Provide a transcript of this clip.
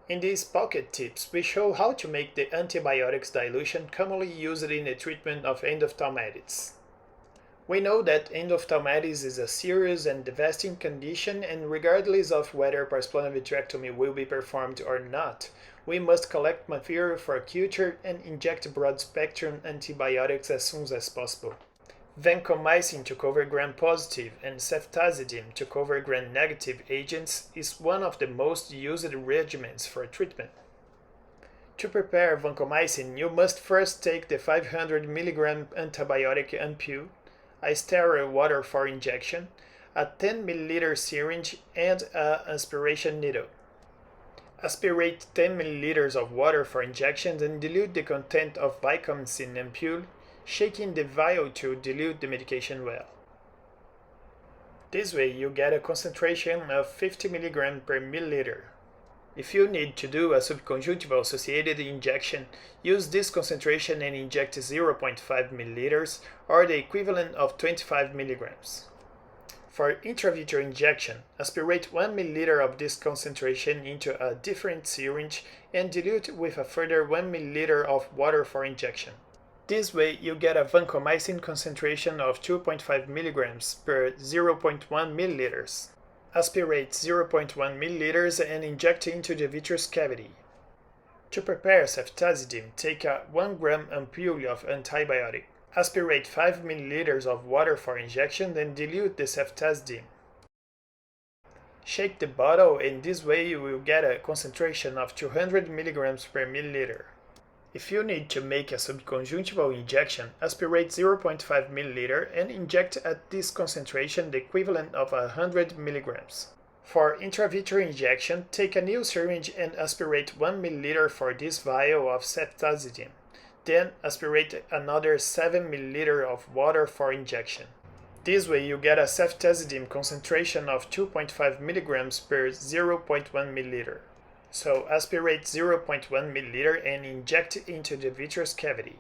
In these pocket tips, we show how to make the antibiotics dilution commonly used in the treatment of endophthalmitis. We know that endophthalmitis is a serious and devastating condition, and regardless of whether plana vitrectomy will be performed or not, we must collect material for culture and inject broad-spectrum antibiotics as soon as possible. Vancomycin to cover gram-positive and ceftazidime to cover gram-negative agents is one of the most used regimens for treatment. To prepare vancomycin, you must first take the 500 mg antibiotic ampoule, a sterile water for injection, a 10 ml syringe, and an aspiration needle. Aspirate 10 ml of water for injection and dilute the content of Vancomycin ampoule, shaking the vial to dilute the medication well. This way you get a concentration of 50 mg per milliliter. If you need to do a subconjunctival associated injection, use this concentration and inject 0.5 ml or the equivalent of 25 mg. For intravitreal injection, aspirate 1 ml of this concentration into a different syringe and dilute with a further 1 ml of water for injection. This way you get a vancomycin concentration of 2.5 mg per 0.1 ml. Aspirate 0.1 ml and inject into the vitreous cavity. To prepare ceftazidime, take a 1 gram ampoule of antibiotic. Aspirate 5 ml of water for injection, then dilute the ceftazidime. Shake the bottle, and this way you will get a concentration of 200 mg per milliliter. If you need to make a subconjunctival injection, aspirate 0.5 ml and inject at this concentration the equivalent of 100 mg. For intravitreal injection, take a new syringe and aspirate 1 ml for this vial of ceftazidime. Then aspirate another 7 ml of water for injection. This way you get a ceftazidime concentration of 2.5 mg per 0.1 ml. So aspirate 0.1 ml and inject into the vitreous cavity.